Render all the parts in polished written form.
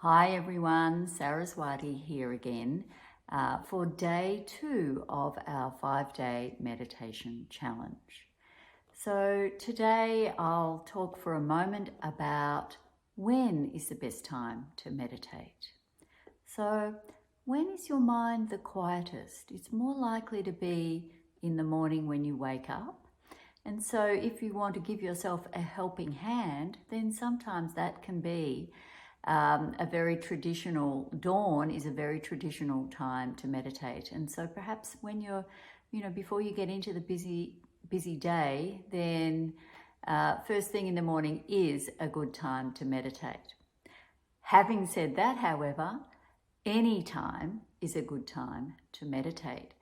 Hi everyone, Saraswati here again for day 2 of our 5-day meditation challenge. So today I'll talk for a moment about when is the best time to meditate. So when is your mind the quietest? It's more likely to be in the morning when you wake up. And so if you want to give yourself a helping hand, then sometimes that can be a very traditional dawn is a very traditional time to meditate. And so perhaps when you're, before you get into the busy day, then first thing in the morning is a good time to meditate. Having said that, however, any time is a good time to meditate.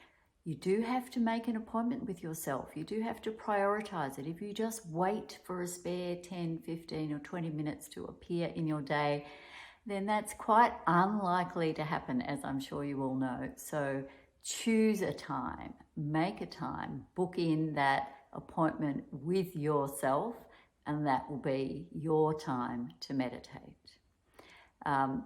You do have to make an appointment with yourself. You do have to prioritize it. If you just wait for a spare 10, 15 or 20 minutes to appear in your day, then that's quite unlikely to happen, as I'm sure you all know. So choose a time, make a time, book in that appointment with yourself, and that will be your time to meditate.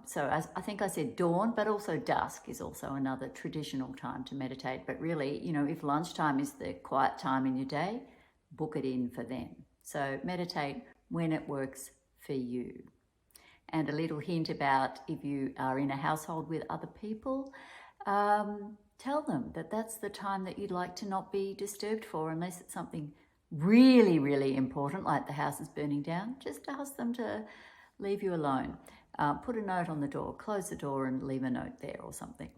So I think I said dawn, but also dusk is also another traditional time to meditate. But really, if lunchtime is the quiet time in your day, book it in for then. So meditate when it works for you. And a little hint about if you are in a household with other people, tell them that that's the time that you'd like to not be disturbed for, unless it's something really, really important, like the house is burning down. Just ask them to leave you alone. Put a note on the door, close the door and leave a note there or something.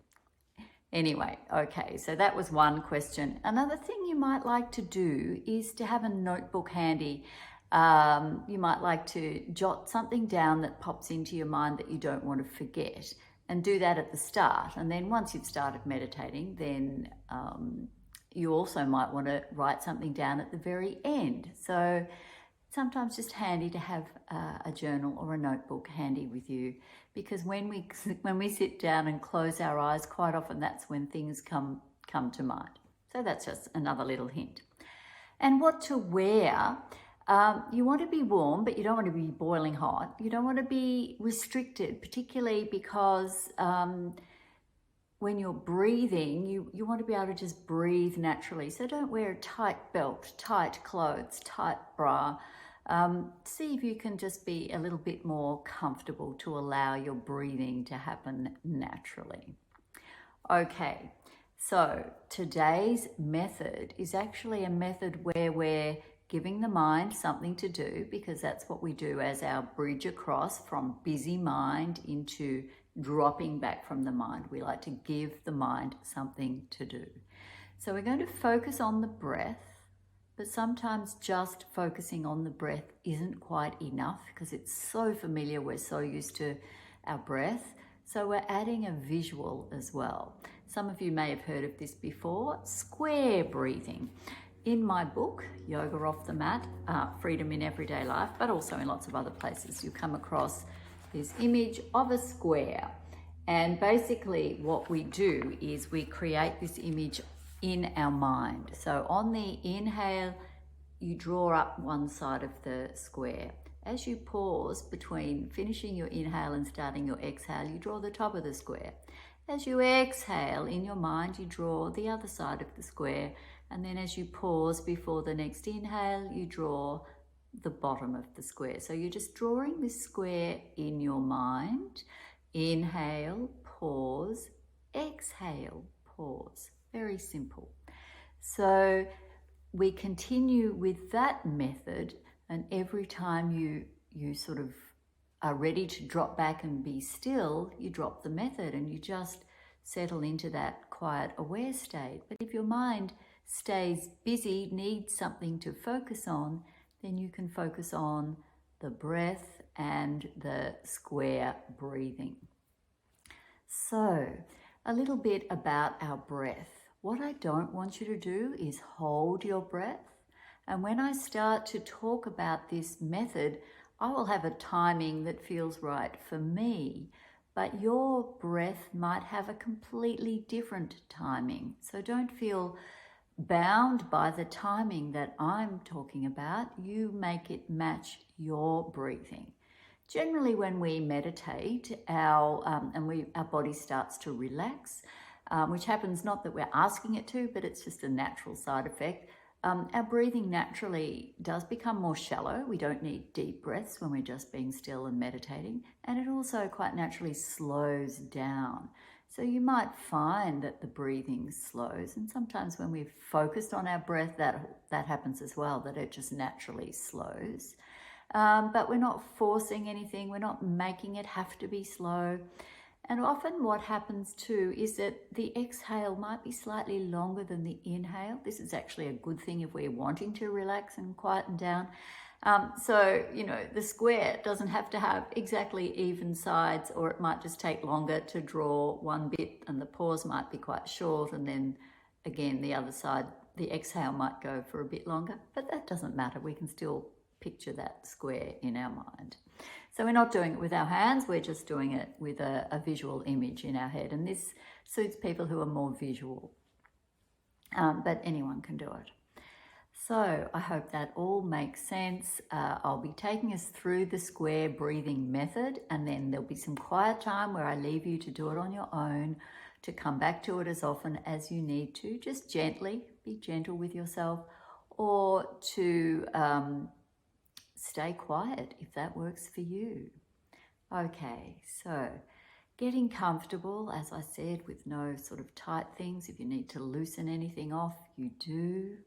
Anyway, okay, so that was one question. Another thing you might like to do is to have a notebook handy. You might like to jot something down that pops into your mind that you don't want to forget, and do that at the start. And then once you've started meditating, then you also might want to write something down at the very end. So sometimes just handy to have a journal or a notebook handy with you, because when we sit down and close our eyes, quite often that's when things come to mind. So that's just another little hint. And what to wear. You want to be warm, but you don't want to be boiling hot. You don't want to be restricted, particularly because when you're breathing, you want to be able to just breathe naturally. So don't wear a tight belt, tight clothes, tight bra. See if you can just be a little bit more comfortable to allow your breathing to happen naturally. Okay, so today's method is actually a method where we're giving the mind something to do, because that's what we do as our bridge across from busy mind into dropping back from the mind. We like to give the mind something to do. So we're going to focus on the breath, but sometimes just focusing on the breath isn't quite enough because it's so familiar, we're so used to our breath. So we're adding a visual as well. Some of you may have heard of this before, square breathing. In my book, Yoga Off the Mat, Freedom in Everyday Life, but also in lots of other places, you come across this image of a square. And basically what we do is we create this image in our mind. So on the inhale, you draw up one side of the square. As you pause between finishing your inhale and starting your exhale, you draw the top of the square. As you exhale in your mind, you draw the other side of the square. And then as you pause before the next inhale, you draw the bottom of the square. So you're just drawing this square in your mind. Inhale, pause, exhale, pause. Very simple. So we continue with that method, and every time you sort of are ready to drop back and be still, you drop the method and you just settle into that quiet, aware state. But if your mind stays busy, needs something to focus on, then you can focus on the breath and the square breathing. So, a little bit about our breath. What I don't want you to do is hold your breath. And when I start to talk about this method, I will have a timing that feels right for me, but your breath might have a completely different timing. So don't feel bound by the timing that I'm talking about. You make it match your breathing. Generally, when we meditate, our body starts to relax, which happens not that we're asking it to, but it's just a natural side effect. Our breathing naturally does become more shallow. We don't need deep breaths when we're just being still and meditating. And it also quite naturally slows down. So you might find that the breathing slows. And sometimes when we've focused on our breath, that happens as well, that it just naturally slows. But we're not forcing anything. We're not making it have to be slow. And often what happens too is that the exhale might be slightly longer than the inhale. This is actually a good thing if we're wanting to relax and quieten down. So, the square doesn't have to have exactly even sides, or it might just take longer to draw one bit and the pause might be quite short, and then again the other side, the exhale might go for a bit longer, but that doesn't matter. We can still picture that square in our mind. So we're not doing it with our hands, we're just doing it with a visual image in our head, and this suits people who are more visual, but anyone can do it. So I hope that all makes sense. I'll be taking us through the square breathing method, and then there'll be some quiet time where I leave you to do it on your own, to come back to it as often as you need to, just gently, be gentle with yourself, or to stay quiet if that works for you. Okay, so getting comfortable, as I said, with no sort of tight things. If you need to loosen anything off, you do.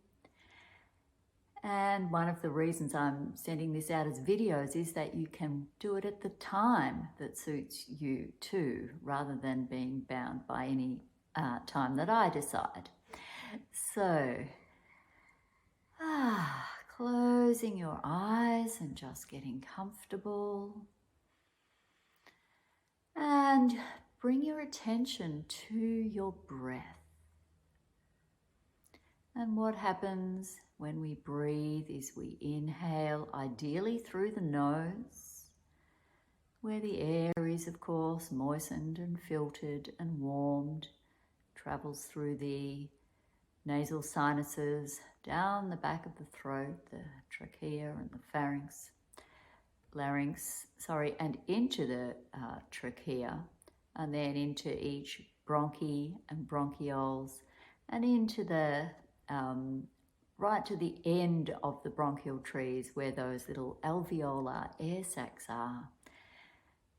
And one of the reasons I'm sending this out as videos is that you can do it at the time that suits you too, rather than being bound by any time that I decide. So, closing your eyes and just getting comfortable. And bring your attention to your breath. And what happens when we breathe is we inhale, ideally through the nose, where the air is, of course, moistened and filtered and warmed, travels through the nasal sinuses, down the back of the throat, the trachea and the larynx, and into the trachea, and then into each bronchi and bronchioles, and into the right to the end of the bronchial trees where those little alveolar air sacs are.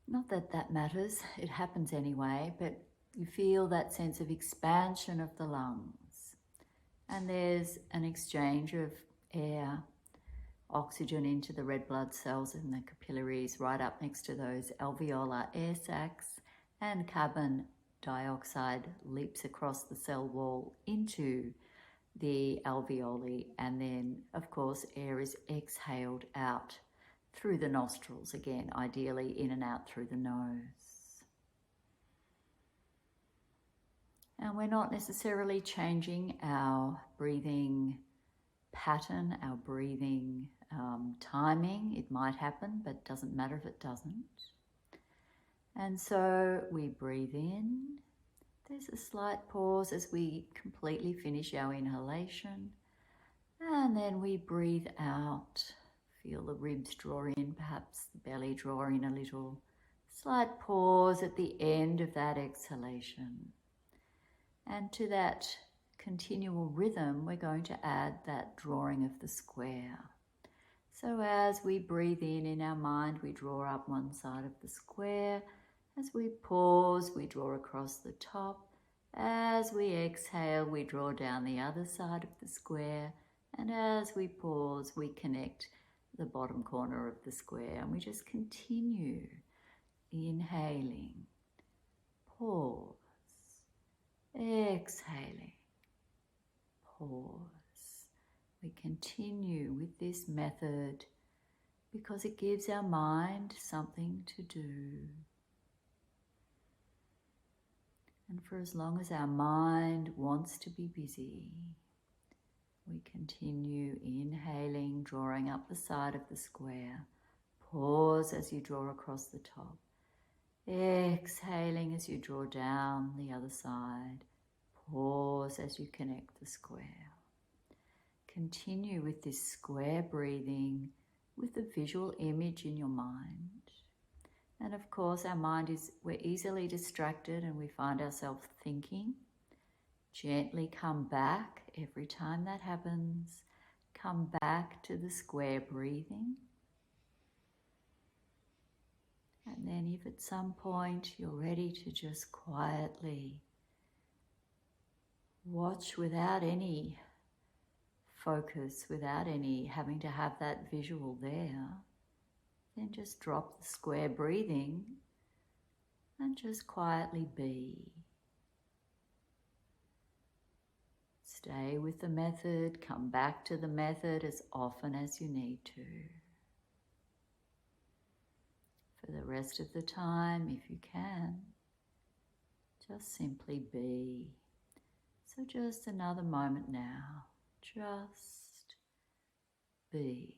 Not that that matters, it happens anyway, but you feel that sense of expansion of the lungs. And there's an exchange of air, oxygen into the red blood cells in the capillaries right up next to those alveolar air sacs, and carbon dioxide leaps across the cell wall into the alveoli, and then of course air is exhaled out through the nostrils, again ideally in and out through the nose. And we're not necessarily changing our breathing pattern, our breathing timing. It might happen, but it doesn't matter if it doesn't. And so we breathe in. There's a slight pause as we completely finish our inhalation, and then we breathe out. Feel the ribs draw in, perhaps the belly draw in a little. Slight pause at the end of that exhalation. And to that continual rhythm, we're going to add that drawing of the square. So as we breathe in our mind, we draw up one side of the square. As we pause, we draw across the top. As we exhale, we draw down the other side of the square. And as we pause, we connect the bottom corner of the square. And we just continue inhaling, pause, exhaling, pause. We continue with this method because it gives our mind something to do. And for as long as our mind wants to be busy, we continue inhaling, drawing up the side of the square. Pause as you draw across the top. Exhaling as you draw down the other side. Pause as you connect the square. Continue with this square breathing with the visual image in your mind. And of course, our mind we're easily distracted and we find ourselves thinking. Gently come back every time that happens. Come back to the square breathing. And then if at some point you're ready to just quietly watch without any focus, without any having to have that visual there, then just drop the square breathing and just quietly be. Stay with the method, come back to the method as often as you need to. For the rest of the time, if you can, just simply be. So just another moment now, just be.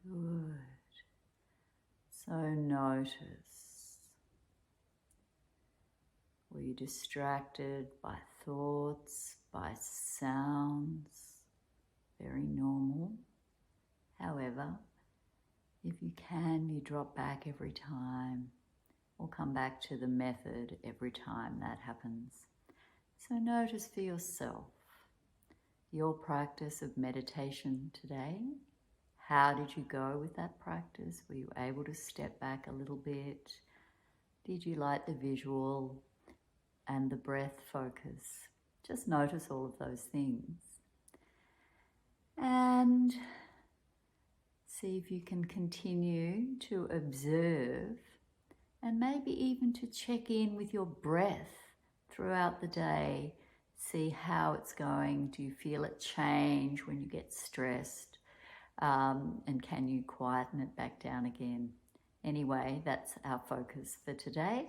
Good. So notice, were you distracted by thoughts, by sounds? Very normal. However, if you can, you drop back every time or come back to the method every time that happens. So notice for yourself your practice of meditation today. How did you go with that practice? Were you able to step back a little bit? Did you like the visual and the breath focus? Just notice all of those things. And see if you can continue to observe and maybe even to check in with your breath throughout the day. See how it's going. Do you feel it change when you get stressed? And can you quieten it back down again? Anyway, that's our focus for today.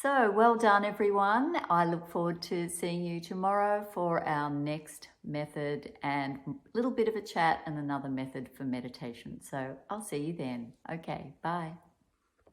So well done, everyone. I look forward to seeing you tomorrow for our next method and a little bit of a chat and another method for meditation. So I'll see you then. Okay, bye.